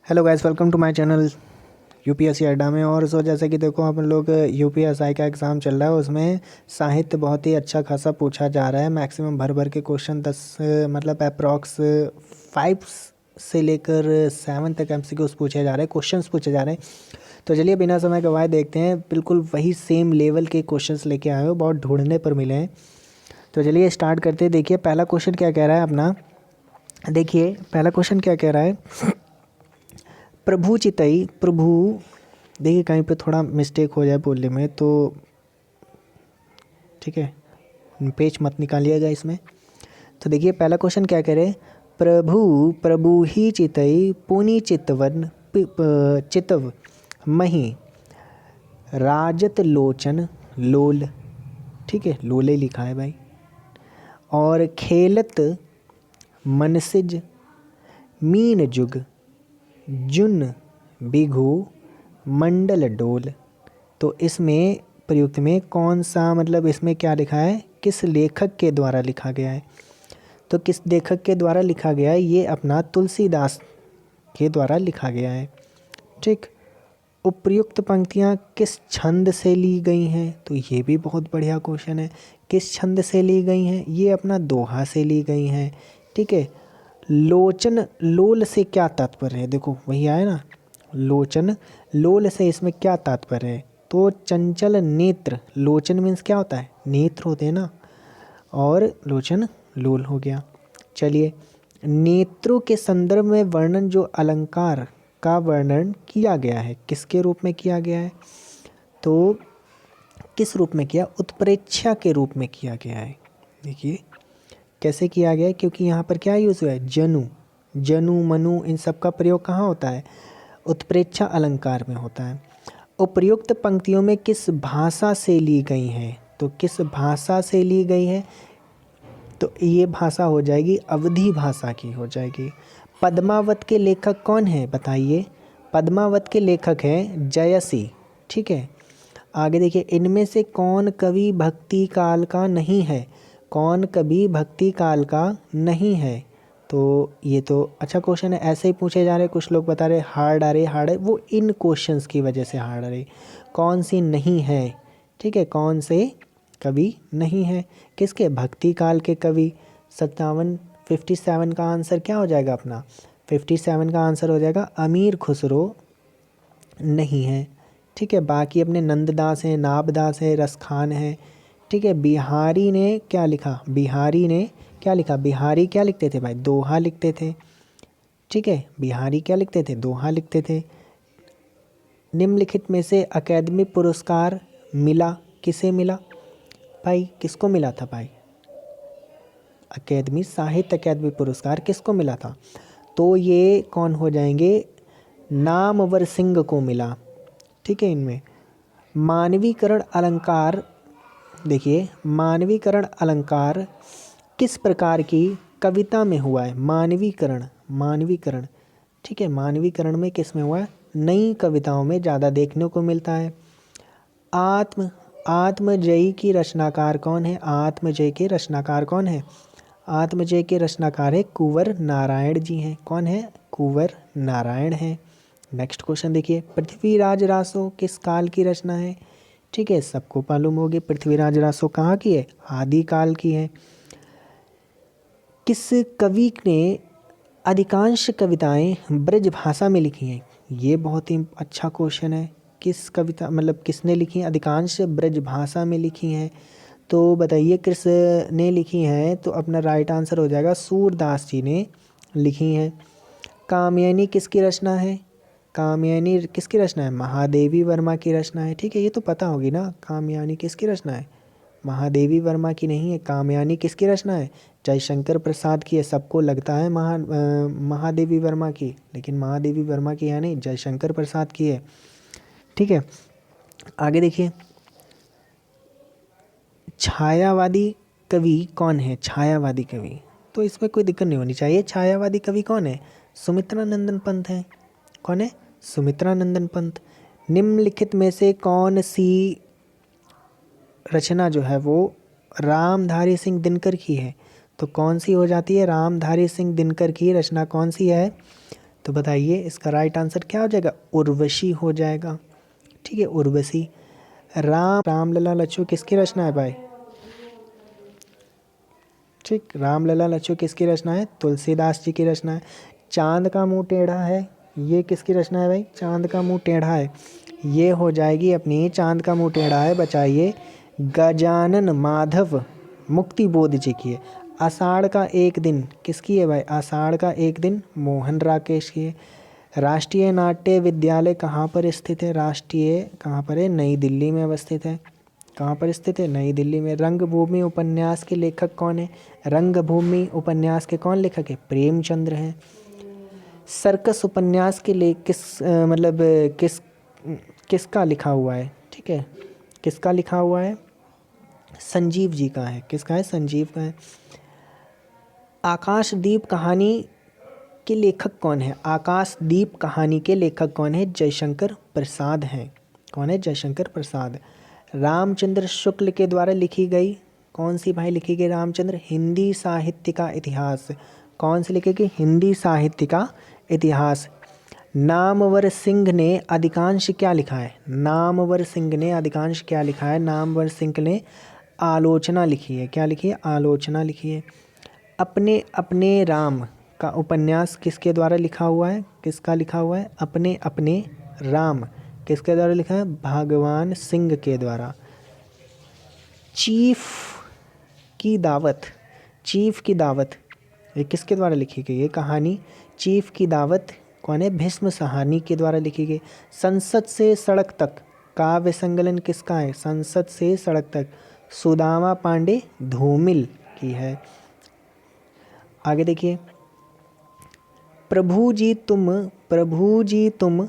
Hello guys, welcome to my channel UPSC Adda में। और जैसे कि देखो अपन लोग यूपीएसआई का एग्ज़ाम चल रहा है, उसमें साहित्य बहुत ही अच्छा खासा पूछा जा रहा है। मैक्सिमम भर भर के क्वेश्चन 10 मतलब अप्रॉक्स 5 से लेकर 7 तक एमसीक्यूज पूछे जा रहे हैं, क्वेश्चंस पूछे जा रहे हैं। तो चलिए बिना समय गवाए देखते हैं। बिल्कुल वही सेम लेवल के क्वेश्चंस लेके आए हो, बहुत ढूंढने पर मिले हैं। तो चलिए स्टार्ट करते हैं। देखिए पहला क्वेश्चन क्या कह रहा है अपना। देखिए पहला क्वेश्चन क्या कह रहा है। प्रभु चितई प्रभु, देखिए कहीं पे थोड़ा मिस्टेक हो जाए बोलने में तो ठीक है, पेच मत निकालिएगा इसमें। तो देखिए पहला क्वेश्चन क्या करे। प्रभु प्रभु ही चितई पुनि चितवन चितव मही राजत लोचन लोल, ठीक है लोले लिखा है भाई। और खेलत मनसिज मीन जुग जुन बिघु मंडल डोल। तो इसमें प्रयुक्त में कौन सा, मतलब इसमें क्या लिखा है, किस लेखक के द्वारा लिखा गया है। तो किस लेखक के द्वारा लिखा गया है, ये अपना तुलसीदास के द्वारा लिखा गया है। ठीक। उपर्युक्त पंक्तियाँ किस छंद से ली गई हैं, तो ये भी बहुत बढ़िया क्वेश्चन है। किस छंद से ली गई हैं, ये अपना दोहा से ली गई हैं। ठीक है। लोचन लोल से क्या तात्पर्य है, देखो वही आया ना, लोचन लोल से इसमें क्या तात्पर्य है। तो चंचल नेत्र, लोचन मीन्स क्या होता है, नेत्र होते हैं ना, और लोचन लोल हो गया। चलिए, नेत्रों के संदर्भ में वर्णन, जो अलंकार का वर्णन किया गया है, किसके रूप में किया गया है, तो किस रूप में किया, उत्प्रेक्षा के रूप में किया गया है। देखिए कैसे किया गया है, क्योंकि यहाँ पर क्या यूज़ हुआ है, जनु जनु मनु, इन सब का प्रयोग कहाँ होता है, उत्प्रेक्षा अलंकार में होता है। उपर्युक्त पंक्तियों में किस भाषा से ली गई हैं, तो किस भाषा से ली गई है, तो ये भाषा हो जाएगी अवधी भाषा की हो जाएगी। पद्मावत के लेखक कौन है बताइए। पद्मावत के लेखक हैं जयसी। ठीक है। आगे देखिए, इनमें से कौन कवि भक्ति काल का नहीं है, कौन कवि भक्ति काल का नहीं है। तो ये तो अच्छा क्वेश्चन है, ऐसे ही पूछे जा रहे। कुछ लोग बता रहे हार्ड आ रहे, हार्ड है वो इन क्वेश्चंस की वजह से हार्ड आ रही। कौन सी नहीं है, ठीक है, कौन से कवि नहीं है, किसके, भक्ति काल के कवि। 57 का आंसर क्या हो जाएगा अपना, 57 का आंसर हो जाएगा अमीर खुसरो नहीं है। ठीक है। बाकी अपने नंददास हैं, नाबदास है, रसखान है। ठीक है। बिहारी ने क्या लिखा, बिहारी ने क्या लिखा, बिहारी क्या लिखते थे भाई, दोहा लिखते थे। ठीक है। बिहारी क्या लिखते थे, दोहा लिखते थे। निम्नलिखित में से अकादमी पुरस्कार मिला किसे मिला भाई, किसको मिला था भाई, अकादमी साहित्य अकादमी पुरस्कार किसको मिला था, तो ये कौन हो जाएंगे, नामवर सिंह को मिला। ठीक है। इनमें मानवीकरण अलंकार, देखिए मानवीकरण अलंकार किस प्रकार की कविता में हुआ है, मानवीकरण मानवीकरण। ठीक है। मानवीकरण में किस में हुआ है, नई कविताओं में ज़्यादा देखने को मिलता है। आत्मजयी की रचनाकार कौन है, आत्मजय के रचनाकार कौन है, आत्मजय के रचनाकार है कुंवर नारायण जी हैं। कौन है, कुंवर नारायण हैं। नेक्स्ट क्वेश्चन देखिए, पृथ्वीराज रासो किस काल की रचना है। ठीक है, सबको मालूम होगी पृथ्वीराज रासो कहाँ की है, आदि काल की है। किस कवि ने अधिकांश कविताएं ब्रज भाषा में लिखी हैं, ये बहुत ही अच्छा क्वेश्चन है। किस कविता, मतलब किसने लिखी है, अधिकांश ब्रज भाषा में लिखी हैं, तो बताइए किस ने लिखी हैं, तो अपना राइट आंसर हो जाएगा सूरदास जी ने लिखी हैं। कामयानी किसकी रचना है, कामयानी किसकी रचना है, महादेवी वर्मा की रचना है। ठीक है, ये तो पता होगी ना, कामयानी किसकी रचना है, महादेवी वर्मा की नहीं है। कामयानी किसकी रचना है, जयशंकर प्रसाद की है। सबको लगता है महादेवी वर्मा की, लेकिन महादेवी वर्मा की है नहीं, जयशंकर प्रसाद की है। ठीक है। आगे देखिए, छायावादी कवि कौन है, छायावादी कवि, तो इसमें कोई दिक्कत नहीं होनी चाहिए। छायावादी कवि कौन है, सुमित्रा नंदन पंत है। कौन है, सुमित्रा नंदन पंत। निम्नलिखित में से कौन सी रचना जो है वो रामधारी सिंह दिनकर की है, तो कौन सी हो जाती है, रामधारी सिंह दिनकर की रचना कौन सी है, तो बताइए इसका राइट आंसर क्या हो जाएगा, उर्वशी हो जाएगा। ठीक है, उर्वशी। रामलला लच्छू किसकी रचना है भाई? ठीक, रामलला लच्छू किसकी रचना है? तुलसीदास जी की रचना है। चांद का मुंह टेढ़ा है, ये किसकी रचना है भाई? चांद का मुंह टेढ़ा है, ये हो जाएगी अपनी चांद का मुंह टेढ़ा है, बचाइए, गजानन माधव मुक्ति बोध जी की है। आषाढ़ का एक दिन किसकी है भाई? आषाढ़ का एक दिन मोहन राकेश की है। राष्ट्रीय नाट्य विद्यालय कहाँ पर स्थित है? राष्ट्रीय कहाँ पर है? नई दिल्ली में अवस्थित है। कहाँ पर स्थित है? नई दिल्ली में। रंगभूमि उपन्यास के लेखक कौन है? रंगभूमि उपन्यास के कौन लेखक है? प्रेमचंद्र हैं। सर्कस उपन्यास के लिए किसका लिखा हुआ है? ठीक है, किसका लिखा हुआ है? संजीव जी का है। किसका है? संजीव का है। आकाशदीप कहानी के लेखक कौन है? आकाशदीप कहानी के लेखक कौन है? जयशंकर प्रसाद हैं। कौन है? जयशंकर प्रसाद। रामचंद्र शुक्ल के द्वारा लिखी गई कौन सी भाई लिखी गई? रामचंद्र, हिंदी साहित्य का इतिहास। कौन सी लिखी गई? हिंदी साहित्य का इतिहास। नामवर सिंह ने अधिकांश क्या लिखा है? नामवर सिंह ने अधिकांश क्या लिखा है? नामवर सिंह ने आलोचना लिखी है। क्या लिखी है? आलोचना लिखी है। अपने अपने राम का उपन्यास किसके द्वारा लिखा हुआ है? किसका लिखा हुआ है? अपने अपने राम किसके द्वारा लिखा है? भगवान सिंह के द्वारा। चीफ की दावत, चीफ की दावत ये किसके द्वारा लिखी गई? ये कहानी चीफ की दावत कौन है? भीष्म साहनी के द्वारा लिखी गई। संसद से सड़क तक काव्य संकलन किसका है? संसद से सड़क तक सुदामा पांडे धूमिल की है। आगे देखिए, प्रभु जी तुम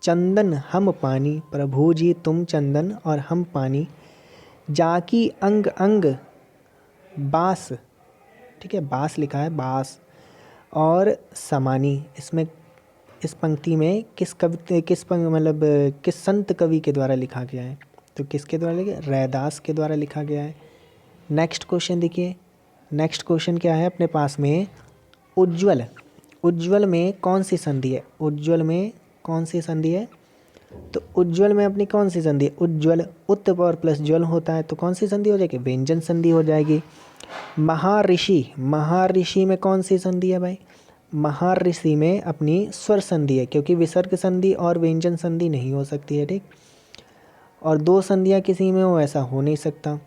चंदन हम पानी, प्रभु जी तुम चंदन और हम पानी, जाकी अंग अंग बास, ठीक है, बास लिखा है, बास और समानी। इसमें इस पंक्ति में किस संत कवि के द्वारा लिखा गया है? तो किसके द्वारा लिखा? रैदास के द्वारा लिखा गया है। नेक्स्ट क्वेश्चन देखिए, नेक्स्ट क्वेश्चन क्या है अपने पास में? उज्ज्वल, उज्ज्वल में कौन सी संधि है? उज्ज्वल में कौन सी संधि है? तो उज्ज्वल में अपनी कौन सी संधि है? उज्ज्वल, उत्त और प्लस ज्वल होता है, तो कौन सी संधि हो जाएगी? व्यंजन संधि हो जाएगी। महर्षि, महर्षि में कौन सी संधि है भाई? महर्षि में अपनी स्वर संधि है, क्योंकि विसर्ग संधि और व्यंजन संधि नहीं हो सकती है, ठीक, और दो संधियाँ किसी में हो ऐसा हो नहीं सकता।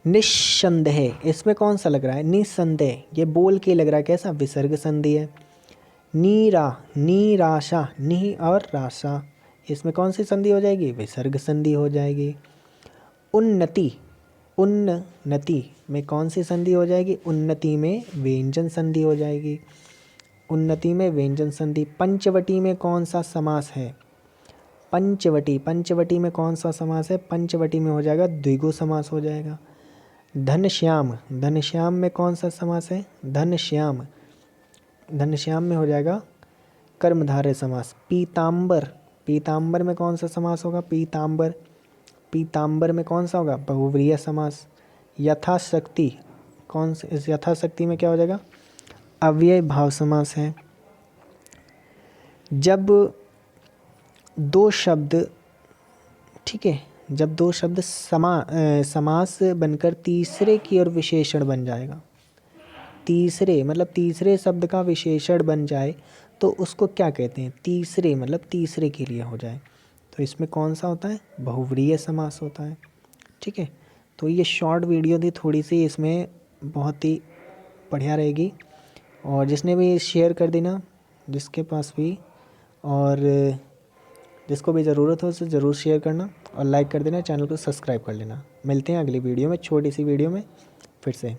निस्संदेह, इसमें कौन सा लग रहा है? निस्संदेह, ये बोल के लग रहा है, कैसा? विसर्ग संधि है। निराशा, नि और राशा, इसमें कौन सी संधि हो जाएगी? विसर्ग संधि हो जाएगी। उन्नति, उन्नति में कौन सी संधि हो जाएगी? उन्नति में व्यंजन संधि हो जाएगी। उन्नति में व्यंजन संधि। पंचवटी में कौन सा समास है? पंचवटी, पंचवटी में कौन सा समास है? पंचवटी में हो जाएगा द्विगु समास हो जाएगा। धनश्याम, धनश्याम में कौन सा समास है? धनश्याम, धनश्याम में हो जाएगा कर्मधारय समास। पीताम्बर, पीताम्बर में कौन सा समास होगा? पीताम्बर, पीताम्बर में कौन सा होगा? बहुव्रीहि समास। यथाशक्ति, कौन से? इस यथाशक्ति में क्या हो जाएगा? अव्यय भाव समास है। जब दो शब्द, ठीक है, जब दो शब्द समास बनकर तीसरे की ओर विशेषण बन जाएगा, तीसरे मतलब तीसरे शब्द का विशेषण बन जाए तो उसको क्या कहते हैं? तीसरे मतलब तीसरे के लिए हो जाए, तो इसमें कौन सा होता है? बहुव्रीहि समास होता है। ठीक है, तो ये शॉर्ट वीडियो थी थोड़ी सी, इसमें बहुत ही बढ़िया रहेगी, और जिसने भी शेयर कर देना जिसके पास भी, और जिसको भी ज़रूरत हो उसे ज़रूर शेयर करना और लाइक कर देना, चैनल को सब्सक्राइब कर लेना। मिलते हैं अगली वीडियो में, छोटी सी वीडियो में फिर से।